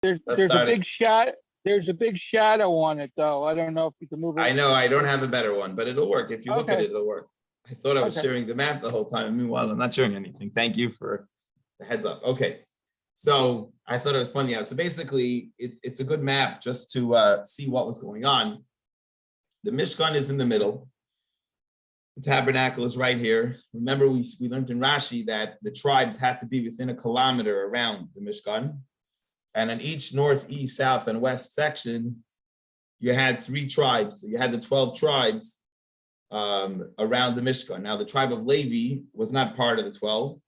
There's Let's there's a start it. big shot. There's a big shadow on it though. I don't know if you can move it. I know I don't have a better one, but it'll work. If you look at Okay. it, it'll work. I thought I was Okay. sharing the map the whole time. Meanwhile, I'm not sharing anything. Thank you for the heads up. Okay. So I thought I was pointing out. So basically, it's a good map just to see what was going on. The Mishkan is in the middle. The tabernacle is right here. Remember, we learned in Rashi that the tribes had to be within a kilometer around the Mishkan. And in each north, east, south, and west section, you had 3 tribes. So you had the 12 tribes around the Mishkan. Now, the tribe of Levi was not part of the 12.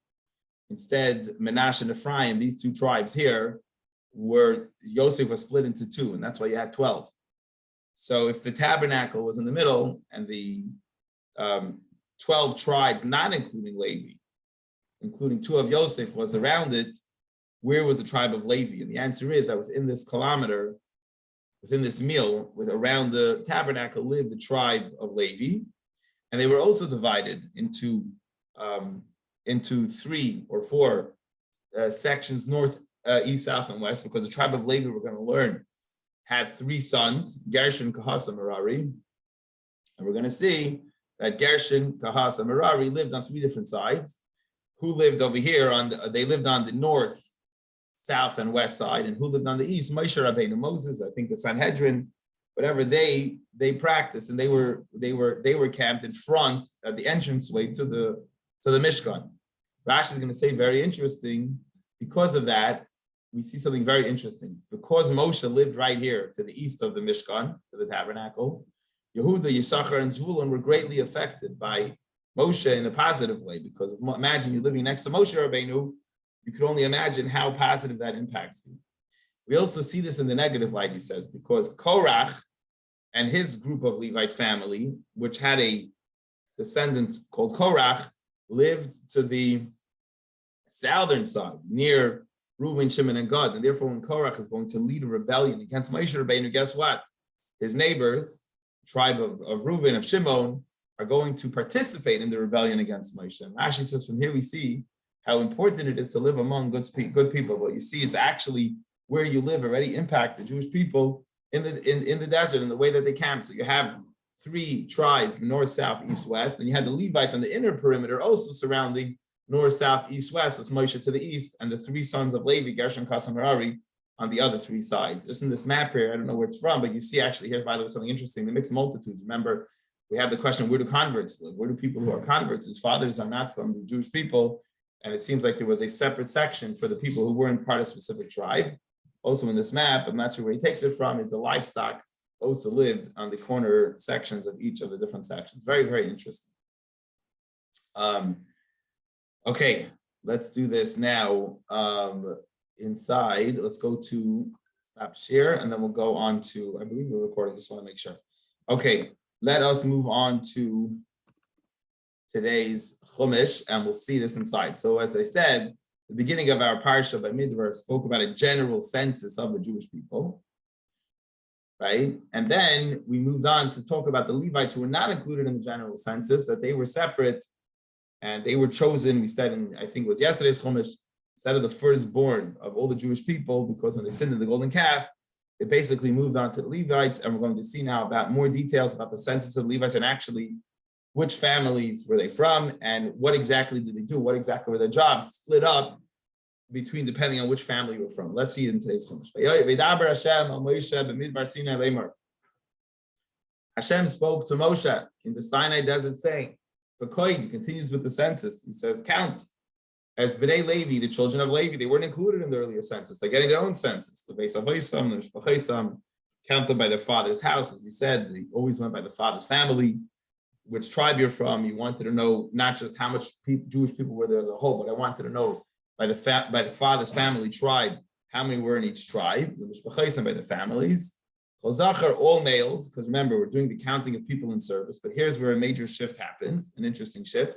Instead, Menashe and Ephraim, these 2 tribes here, Yosef was split into 2, and that's why you had 12. So if the tabernacle was in the middle and the 12 tribes, not including Levi, including 2 of Yosef, was around it, where was the tribe of Levi? And the answer is that within this kilometer, within this meal, around the tabernacle lived the tribe of Levi, and they were also divided into 3 or 4 sections, north, east, south, and west, because the tribe of Levi, we're going to learn, had 3 sons, Gershon, Kahas, and Merari. And we're going to see that Gershon, Kahas, and Merari lived on 3 different sides. Who lived over here? They lived on the north, south, and west side. And who lived on the east? Moshe Rabbeinu, Moses, I think the Sanhedrin, whatever they practiced, and they were camped in front at the entranceway to the Mishkan. Rashi is going to say very interesting. Because of that, we see something very interesting. Because Moshe lived right here to the east of the Mishkan, to the tabernacle, Yehuda, Yisachar, and Zvulun were greatly affected by Moshe in a positive way. Because imagine you're living next to Moshe Rabbeinu, you could only imagine how positive that impacts you. We also see this in the negative light, he says, because Korach and his group of Levite family, which had a descendant called Korach, lived to the southern side, near Reuven, Shimon, and Gad. And therefore, when Korach is going to lead a rebellion against Moshe Rabbeinu, guess what? His neighbors, tribe of Reuven, of Shimon, are going to participate in the rebellion against Moshe. And Rashi says, from here we see how important it is to live among good people. But you see, it's actually where you live already impact the Jewish people in the desert, in the way that they camp. So you have 3 tribes, north, south, east, west, and you had the Levites on the inner perimeter also surrounding north, south, east, west, with Moshe to the east, and the 3 sons of Levi, Gershon, Kahas, and Merari, on the other 3 sides. Just in this map here, I don't know where it's from, but you see actually here, by the way, something interesting, the mixed multitudes. Remember, we have the question, where do converts live? Where do people who are converts, whose fathers are not from the Jewish people? And it seems like there was a separate section for the people who weren't part of a specific tribe. Also in this map, I'm not sure where he takes it from, is the livestock also lived on the corner sections of each of the different sections. Very, very interesting. Okay, let's do this now. Inside, let's go to stop share, and then we'll go on to, I believe we're recording, just want to make sure. Okay, let us move on to today's Chumash, and we'll see this inside. So as I said, the beginning of our Parsha by Midbar spoke about a general census of the Jewish people, right? And then we moved on to talk about the Levites who were not included in the general census, that they were separate, and they were chosen, we said in, I think it was yesterday's Chumash, instead of the firstborn of all the Jewish people, because when they sinned in the golden calf, they basically moved on to the Levites, and we're going to see now about more details about the census of Levites and actually which families were they from and what exactly did they do, what exactly were their jobs, split up between depending on which family you were from. Let's see it in today's Chumash. Hashem spoke to Moshe in the Sinai desert saying, he continues with the census. He says, count as Bnei Levi, the children of Levi. They weren't included in the earlier census. They're getting their own census. The Beis Avoisam, the Mishpachosam, count them by their father's house. As we said, they always went by the father's family, which tribe you're from. You wanted to know not just how much Jewish people were there as a whole, but I wanted to know by the father's family tribe, how many were in each tribe, the Mishpachosam by the families. Chol all males, because remember, we're doing the counting of people in service, but here's where a major shift happens, an interesting shift.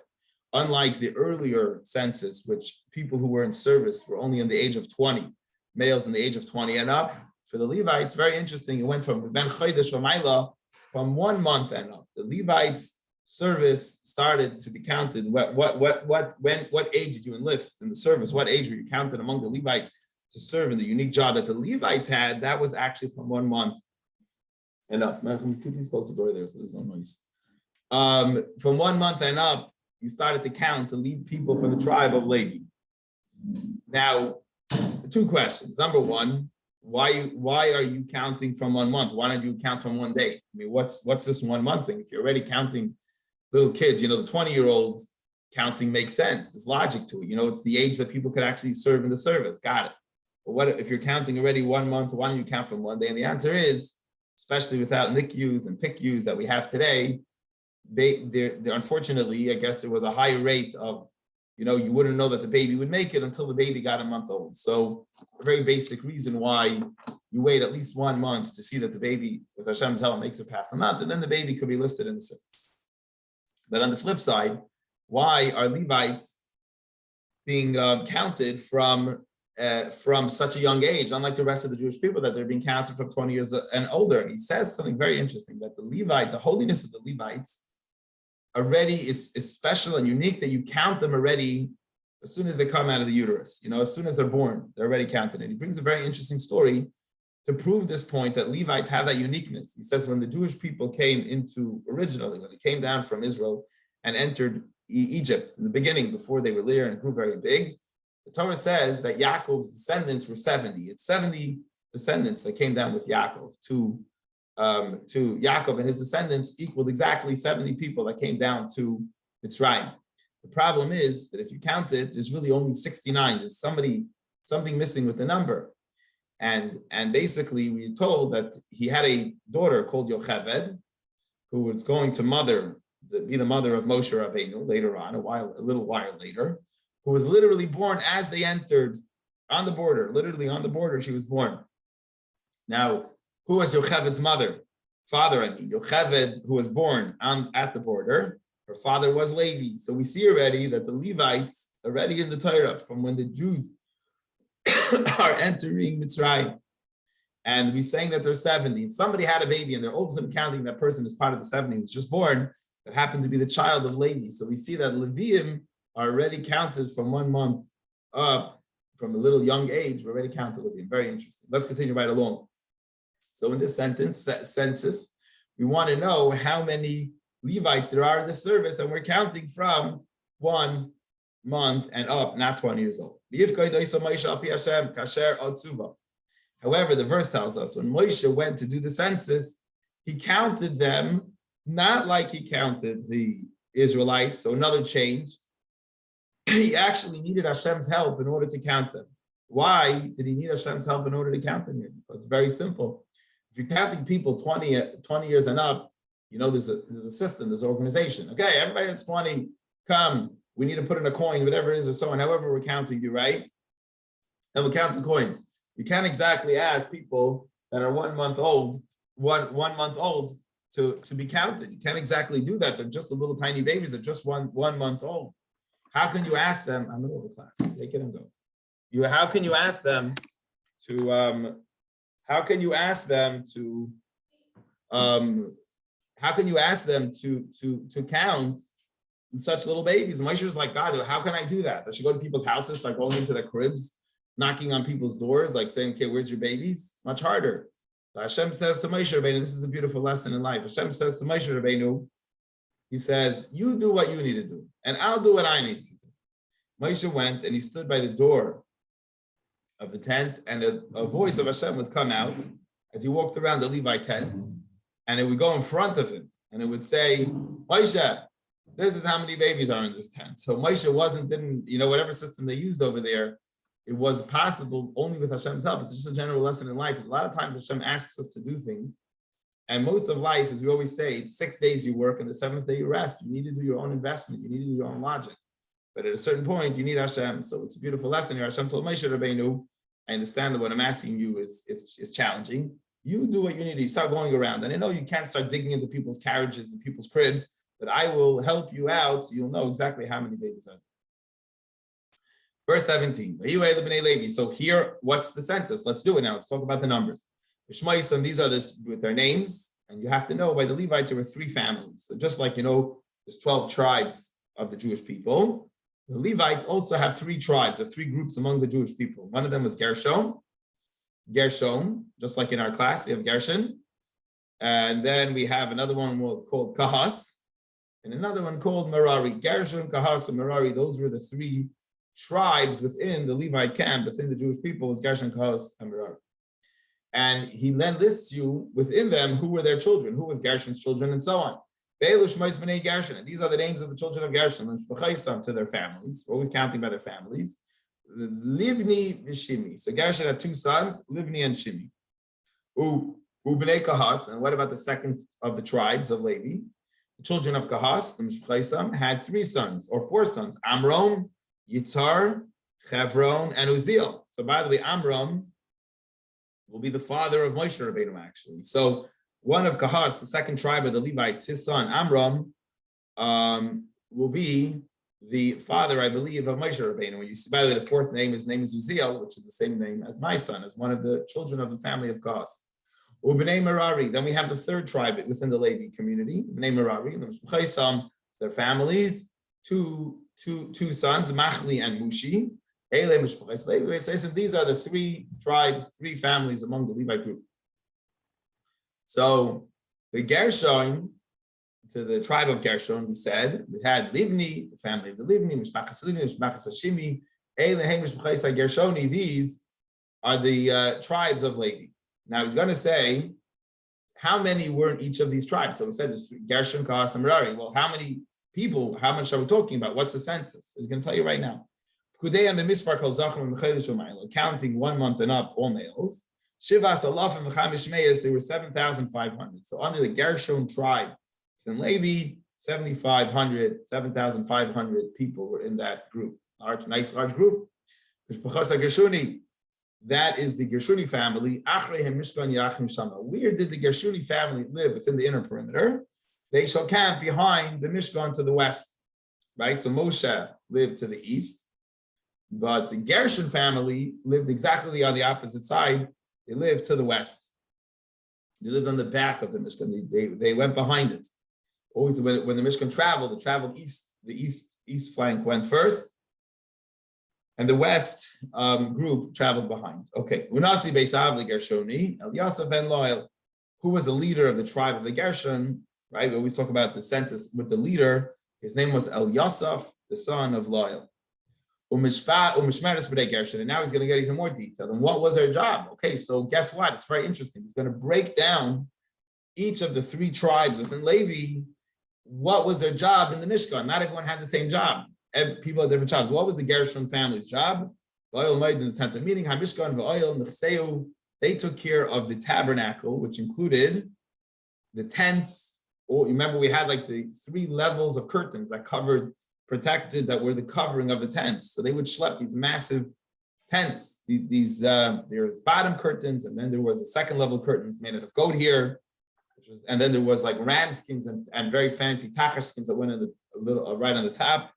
Unlike the earlier census, which people who were in service were only in the age of 20, males in the age of 20 and up, for the Levites, very interesting, it went from Ben Chodesh Ramayla, from 1 month and up. The Levites' service started to be counted. What age did you enlist in the service? What age were you counted among the Levites? to serve in the unique job that the Levites had, that was actually from 1 month and up. Please close the door there so there's no noise. From 1 month and up, you started to count to lead people from the tribe of Levi. Now, 2 questions. Number one, why are you counting from 1 month? Why don't you count from 1 day? I mean, what's this 1 month thing? If you're already counting little kids, the 20-year-olds, counting makes sense. There's logic to it. It's the age that people could actually serve in the service. Got it. But what if you're counting already 1 month? Why don't you count from 1 day? And the answer is, especially without NICUs and PICUs that we have today, there unfortunately, I guess there was a high rate of, you wouldn't know that the baby would make it until the baby got a month old. So a very basic reason why you wait at least 1 month to see that the baby, with Hashem's help, makes it past the month, and then the baby could be listed in the service. But on the flip side, why are Levites being counted from such a young age, unlike the rest of the Jewish people, that they're being counted from 20 years and older? And he says something very interesting, that the holiness of the Levites already is special and unique, that you count them already as soon as they come out of the uterus. As soon as they're born, they're already counted. And he brings a very interesting story to prove this point, that Levites have that uniqueness. He says when the Jewish people originally, when they came down from Israel and entered Egypt in the beginning, before they were there and grew very big, the Torah says that Yaakov's descendants were 70. It's 70 descendants that came down with Yaakov to Yaakov, and his descendants equaled exactly 70 people that came down to Mitzrayim. The problem is that if you count it, there's really only 69. There's something missing with the number. And basically, we're told that he had a daughter called Yocheved, who was going to be the mother of Moshe Rabbeinu later on, a little while later, who was literally born as they entered on the border. Literally on the border, she was born. Now, who was Yocheved's father? Yocheved, who was born at the border, her father was Levi. So we see already that the Levites, already in the Torah, from when the Jews are entering Mitzrayim, and we're saying that they're 70, and somebody had a baby, and they're all of a sudden counting that person as part of the 70 who's just born, that happened to be the child of Levi. So we see that Leviim are already counted from 1 month up, from a little young age, we're already counted Leviim. Very interesting. Let's continue right along. So in this census, we want to know how many Levites there are in the service, and we're counting from 1 month and up, not 20 years old. However, the verse tells us when Moshe went to do the census, he counted them not like he counted the Israelites, so another change. He actually needed Hashem's help in order to count them. Why did he need Hashem's help in order to count them here? Because it's very simple. If you're counting people 20 years and up, there's a system, there's an organization. Okay, everybody that's 20, come. We need to put in a coin, whatever it is, or so on. However, we're counting you, right? And we count the coins. You can't exactly ask people that are 1 month old, one month old, to be counted. You can't exactly do that. They're just a little tiny babies. They're just one month old. How can you ask them? I'm in over class. Take it and go. How can you ask them to? How can you ask them to count such little babies? Moshe was like, God, how can I do that? I should go to people's houses, start going into their cribs, knocking on people's doors, like saying, okay, where's your babies? It's much harder. So Hashem says to Moshe Rabbeinu, this is a beautiful lesson in life. Hashem says to Moshe Rabbeinu, he says, you do what you need to do, and I'll do what I need to do. Moshe went and he stood by the door of the tent, and a voice of Hashem would come out as he walked around the Levi tents, and it would go in front of him, and it would say, Moshe, this is how many babies are in this tent. So Moshe didn't, whatever system they used over there, it was possible only with Hashem's help. It's just a general lesson in life. A lot of times Hashem asks us to do things, and most of life, as we always say, it's 6 days you work and the 7th day you rest. You need to do your own investment. You need to do your own logic. But at a certain point, you need Hashem. So it's a beautiful lesson here. Hashem told Moshe Rabbeinu, I understand that what I'm asking you is challenging. You do what you need to. You start going around. And I know you can't start digging into people's carriages and people's cribs, but I will help you out so you'll know exactly how many babies are there. Verse 17. So here, what's the census? Let's do it now. Let's talk about the numbers. These are with their names, and you have to know by the Levites there were 3 families. So just like there's 12 tribes of the Jewish people. The Levites also have three tribes, or three groups among the Jewish people. One of them was Gershon, just like in our class, we have Gershon. And then we have another one called Kahas, and another one called Merari. Gershon, Kahas, and Merari, those were the three tribes within the Levite camp, within the Jewish people, was Gershon, Kahas, and Merari. And he then lists you within them who were their children, who was Gershon's children, and so on. And these are the names of the children of Gershon, to their families. We're always counting by their families. Livni and Shimi. So Gershon had two sons, Livni and Shimi. Ubnei Kahas, and what about the second of the tribes of Levi? The children of Kahas, the Mishpaisam, had three sons or four sons: Amram, Yitzhar, Chevron, and Uziel. So by the way, Amram will be the father of Moshe Rabbeinu, actually. So one of Kahas, the second tribe of the Levites, his son Amram, will be the father, I believe, of Moshe Rabbeinu. When you see, by the way, the fourth name, his name is Uziel, which is the same name as my son, as one of the children of the family of Kahas. Ubnei Merari. Then we have the third tribe within the Levi community, Ubnei Merari, their families, two sons, Machli and Mushi. These are the three tribes, three families among the Levite group. So the Gershon, to the tribe of Gershon, we said, we had Livni, the family of the Livni, Mishpachas Livni, Mishpachas Hashimi, Gershoni. These are the tribes of Levi. Now he's going to say, how many were in each of these tribes? So we said there's Gershon, Kahas, and Merari. Well, how many people, how much are we talking about? What's the census? He's going to tell you right now. Counting 1 month and up, all males. There were 7,500. So under the Gershon tribe in Levi, 7,500 people were in that group. Nice large group. That is the Gershuni family. Where did the Gershuni family live within the inner perimeter? They shall camp behind the Mishkan to the west, right? So Moshe lived to the east, but the Gershon family lived exactly on the opposite side. They lived to the west. They lived on the back of the Mishkan. They went behind it. Always when the Mishkan traveled, it traveled east. The east flank went first, and the west group traveled behind. Okay. Unasi Beisavli Gershoni, Eliasaph ben Loyal, who was the leader of the tribe of the Gershon, right? We always talk about the census with the leader. His name was Eliasaph, the son of Loyal. Gershon. And now he's going to get even more detail. And what was their job? Okay, so guess what? It's very interesting. He's going to break down each of the three tribes within Levi. What was their job in the Mishkan? Not everyone had the same job. People had different jobs. What was the Gershon family's job? They took care of the tabernacle, which included the tents. Or remember, we had like the 3 levels of curtains that protected, that were the covering of the tents. So they would schlep these massive tents. There was bottom curtains, and then there was a second level curtains made out of goat hair, and then there was like ram skins and very fancy tachash skins that went in a little right on the top.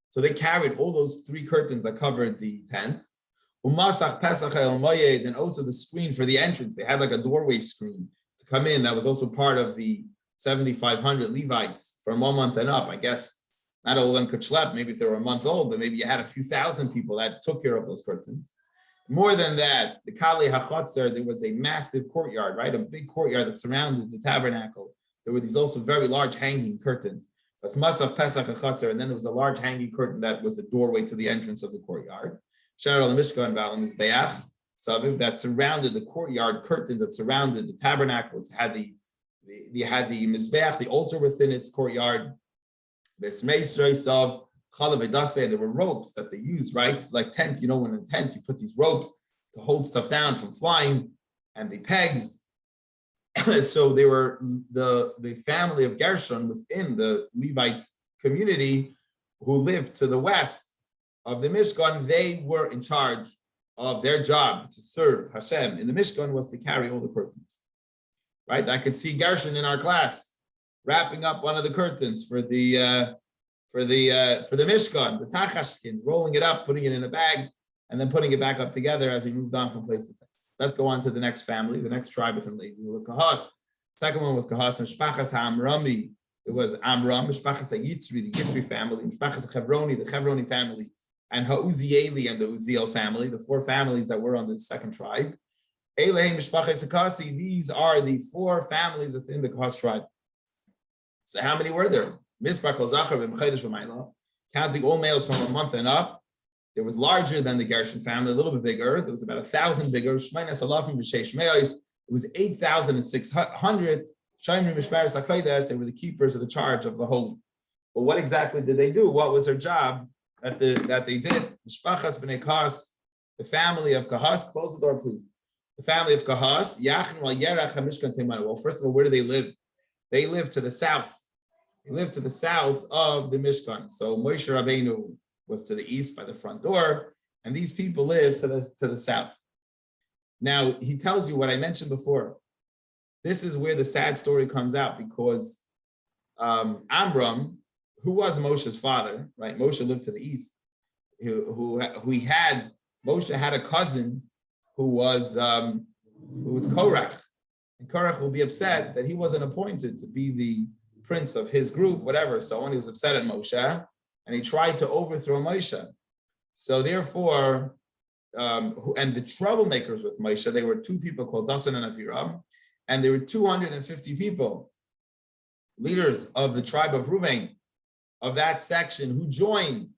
So they carried all those 3 curtains that covered the tent. And also the screen for the entrance. They had like a doorway screen to come in. That was also part of the 7,500 Levites from 1 month and up. I guess not all of them could schlep. Maybe if they were a month old, but maybe you had a few thousand people that took care of those curtains. More than that, the Kali HaChotzer, there was a massive courtyard, right? A big courtyard that surrounded the tabernacle. There were these also very large hanging curtains. That's Masaf Pesach HaChotzer, and then there was a large hanging curtain that was the doorway to the entrance of the courtyard. Sharar al-Mishkan Ba'al Mizbeach, so that surrounded the courtyard, curtains that surrounded the tabernacle. It had the Mizbeach, the altar within its courtyard. The Smeisreis of Chalavedase, there were ropes that they used, right? Like tent, when in a tent, you put these ropes to hold stuff down from flying, and the pegs. So they were the family of Gershon within the Levite community who lived to the west of the Mishkan. They were in charge of their job to serve Hashem in the Mishkan was to carry all the curtains, right? I could see Gershon in our class wrapping up one of the curtains for the Mishkan, the tachash skins, rolling it up, putting it in a bag, and then putting it back up together as he moved on from place to place. Let's go on to the next family, the next tribe within Levi, Kahas. Second one was Kahas and Shpachas HaAmrami. There was Amram, Mishpachas Yitzri, the Yitzri family, Mishpachas Chevroni, the Chevroni family, and Ha'uzieli and the Uziel family, the four families that were on the second tribe. Elei Mishpachas Akasi, these are the four families within the Kahas tribe. So how many were there? Mispar Kol Zachar v'Mechedesh v'Mayla, counting all males from a month and up. There was larger than the Gershon family, a little bit bigger. There was about 1,000 bigger. Shmeinas Alafim b'Sheish Me'os. It was 8,600. Shomrim Mishmeres HaKodesh. They were the keepers of the charge of the holy. Well, what exactly did they do? What was their job that they did? Mishpachas b'nei Kahas, the family of Kahas. Close the door, please. The family of Kahas. Yachin wal Yerach HaMishkan Teimanu. Well, first of all, where do they live? They live to the south. They live to the south of the Mishkan. So Moshe Rabbeinu was to the east by the front door, and these people live to the south. Now, he tells you what I mentioned before. This is where the sad story comes out, because Amram, who was Moshe's father, right? Moshe lived to the east. Moshe had a cousin who was Korach. And Korach will be upset that he wasn't appointed to be the prince of his group, whatever. So he was upset at Moshe, and he tried to overthrow Moshe. So therefore, and the troublemakers with Moshe, there were two people called Dasan and Aviram, and there were 250 people, leaders of the tribe of Reuben, of that section, who joined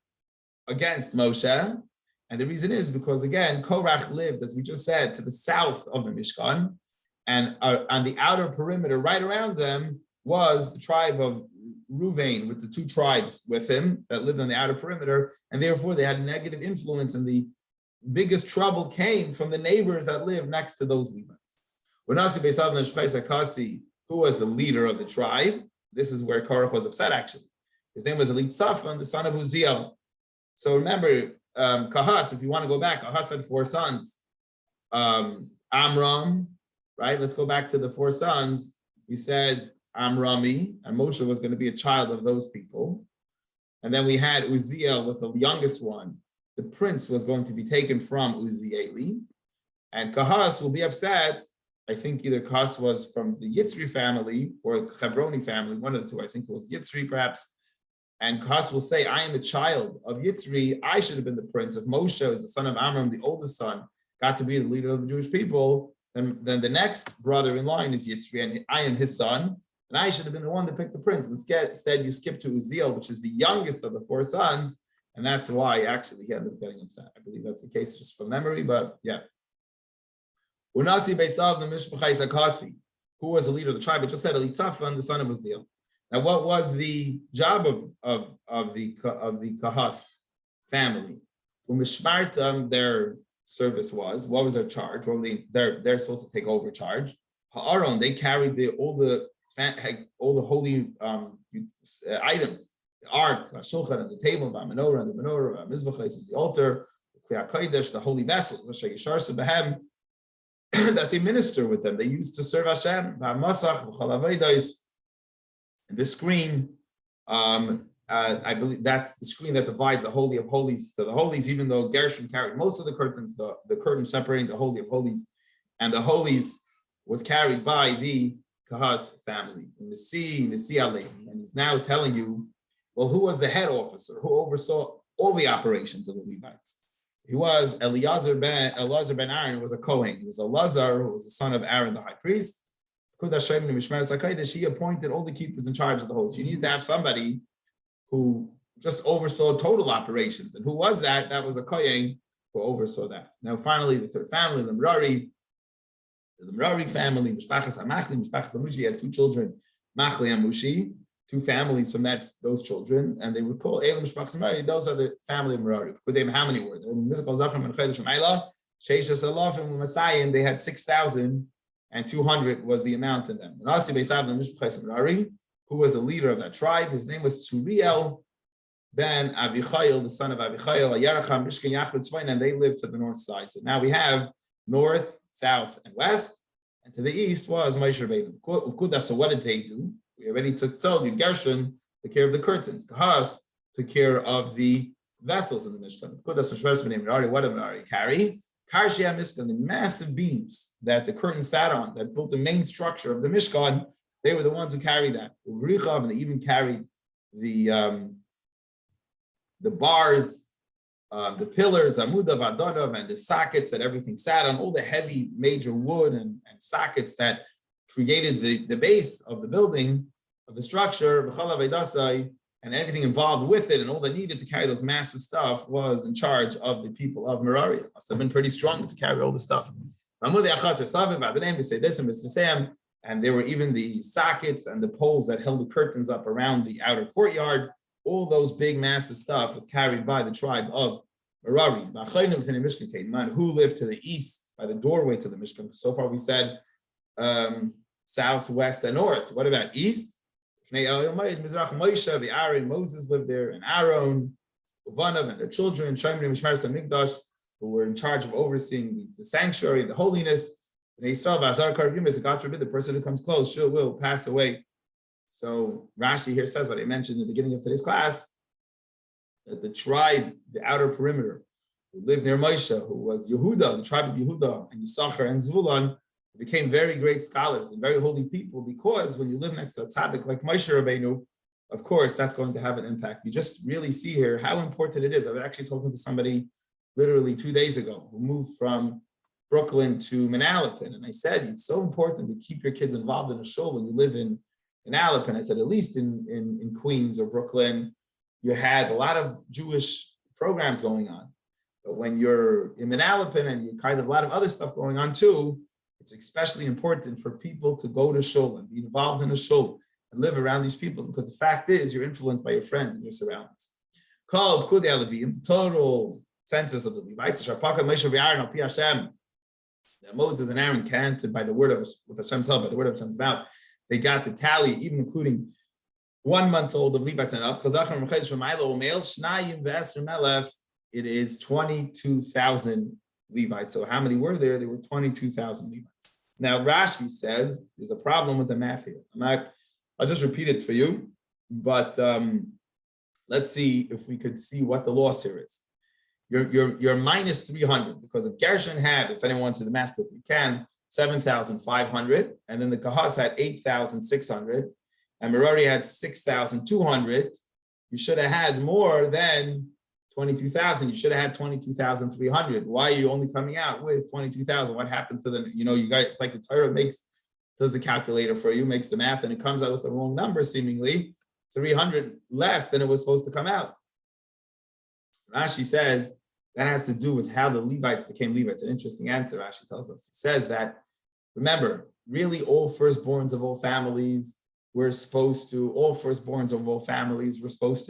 against Moshe. And the reason is because, again, Korach lived, as we just said, to the south of the Mishkan, and on the outer perimeter, right around them, was the tribe of Reuven, with the two tribes with him that lived on the outer perimeter, and therefore they had a negative influence, and the biggest trouble came from the neighbors that lived next to those Levites. Who was the leader of the tribe? This is where Korach was upset, actually. His name was Elitzaphan, the son of Uziel. So remember, Kahas, if you want to go back, Kahas had four sons. Amram, right? Let's go back to the four sons. We said Amrami, and Moshe was going to be a child of those people. And then we had Uziel was the youngest one. The prince was going to be taken from Uzieli. And Kahas will be upset. I think either Kahas was from the Yitzri family or Chevroni family, one of the two. I think it was Yitzri perhaps. And Kahas will say, I am a child of Yitzri. I should have been the prince. If Moshe is the son of Amram, the oldest son, got to be the leader of the Jewish people, then the next brother in line is Yitzri, and I am his son. And I should have been the one to pick the prince. Instead, you skip to Uziel, which is the youngest of the four sons. And that's why actually he ended up getting upset. I believe that's the case just from memory, but yeah. Unasi Beisav the Mishpachais Akasi, who was the leader of the tribe. It just said Elitzaphan, the son of Uziel. Now, what was the job of the Kahas family? Their service was, what was their charge? Well, they're supposed to take over charge. Ha'aron, they carried all the holy items, the ark, the shulchan, and the table, the menorah, the mizbachos, and the altar, the holy vessels, that they minister with them. They used to serve Hashem. And the screen, I believe that's the screen that divides the Holy of Holies to the Holies, even though Gershon carried most of the curtains, the curtain separating the Holy of Holies and the Holies was carried by the Kahas family, Nisi Alevi. And he's now telling you, well, who was the head officer who oversaw all the operations of the Levites? He was Elazar ben Aaron, was a Kohen. He was Elazar, who was the son of Aaron, the high priest. He appointed all the keepers in charge of the host. You needed to have somebody who just oversaw total operations. And who was that? That was a Kohen who oversaw that. Now, finally, the third family, the Merari family, Mishpachas HaMachli, Mishpachas HaMushi, had two children, Machli and Mushi, two families from those children, and they were called Elam Mishpachas Merari. Those are the family of Merari. How many were there? They had 6,200 was the amount in them. Who was the leader of that tribe? His name was Tzuriel ben Avichayil, the son of Avichayil, and they lived to the north side. So now we have north, south, and west, and to the east was Moshe Rabbeinu. So what did they do? We already told you, Gershon took care of the curtains. Kahas took care of the vessels in the Mishkan. What did Merari carry? Karshia Mishkan, the massive beams that the curtain sat on, that built the main structure of the Mishkan, They were the ones who carried that. And they even carried the bars, the pillars, amudav, adanav, and the sockets that everything sat on, all the heavy major wood and sockets that created the base of the building, of the structure, and everything involved with it, and all they needed to carry those massive stuff was in charge of the people of Merari. It must have been pretty strong to carry all the stuff. And there were even the sockets and the poles that held the curtains up around the outer courtyard. All those big, massive stuff was carried by the tribe of Merari. Who lived to the east by the doorway to the Mishkan? So far we said south, west, and north. What about east? Moses lived there, and Aaron, Uvanav, and their children, who were in charge of overseeing the sanctuary, the holiness. And they saw God forbid the person who comes close will pass away. So Rashi here says what I mentioned in the beginning of today's class, that the tribe, the outer perimeter, who lived near Moshe, who was Yehuda, the tribe of Yehuda, and Yisachar and Zvulun, became very great scholars and very holy people, because when you live next to a tzaddik like Moshe Rabbeinu, of course, that's going to have an impact. You just really see here how important it is. I was actually talking to somebody literally 2 days ago who moved from Brooklyn to Manalapan, and I said, it's so important to keep your kids involved in a shul when you live in Manalapan. I said, at least in Queens or Brooklyn, you had a lot of Jewish programs going on. But when you're in Manalapan and you kind of a lot of other stuff going on too, it's especially important for people to go to shul and be involved in a shul and live around these people, because the fact is you're influenced by your friends and your surroundings. Called Kudei Alevim, the total census of the Levites, that Moses and Aaron counted by the word of with Hashem's help, by the word of Hashem's mouth. They got the tally, even including 1 month old of Levites and up. It is 22,000 Levites. So how many were there? There were 22,000 Levites. Now Rashi says there's a problem with the math here. I'll just repeat it for you, but let's see if we could see what the loss here is. You're minus 300, because if Gershon had, if anyone wants to do the math quickly, can 7,500, and then the Kahas had 8,600, and Merari had 6,200. You should have had more than 22,000. You should have had 22,300. Why are you only coming out with 22,000? What happened to them? You guys, it's like the Torah does the calculator for you, makes the math, and it comes out with the wrong number, seemingly 300 less than it was supposed to come out. Rashi says that has to do with how the Levites became Levites. An interesting answer, Rashi tells us. He says that, remember, really all firstborns of all families were supposed to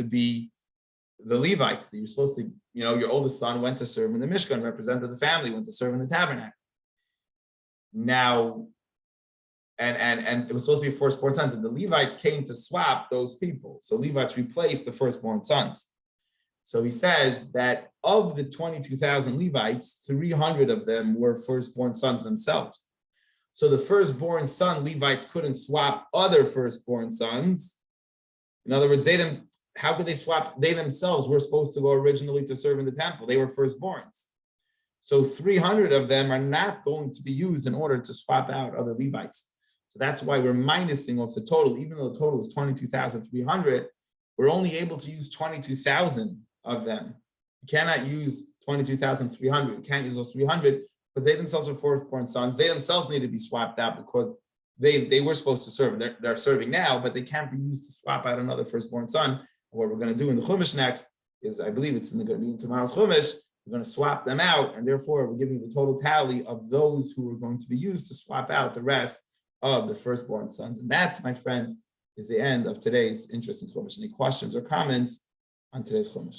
be the Levites. You're supposed to, your oldest son went to serve in the Mishkan, represented the family, went to serve in the tabernacle. Now, and it was supposed to be firstborn sons, and the Levites came to swap those people. So Levites replaced the firstborn sons. So he says that of the 22,000 Levites, 300 of them were firstborn sons themselves. So the firstborn son Levites couldn't swap other firstborn sons. In other words, how could they swap? They themselves were supposed to go originally to serve in the temple. They were firstborns. So 300 of them are not going to be used in order to swap out other Levites. So that's why we're minusing off the total. Even though the total is 22,300, we're only able to use 22,000 of them. You cannot use 22,300. You can't use those 300, but they themselves are firstborn sons. They themselves need to be swapped out because they were supposed to serve. They're serving now, but they can't be used to swap out another firstborn son. What we're going to do in the Chumash next is, I believe it's going to be in tomorrow's Chumash, we're going to swap them out, and therefore we're giving the total tally of those who are going to be used to swap out the rest of the firstborn sons. And that, my friends, is the end of today's interesting Chumash. Any questions or comments on today's Chumash?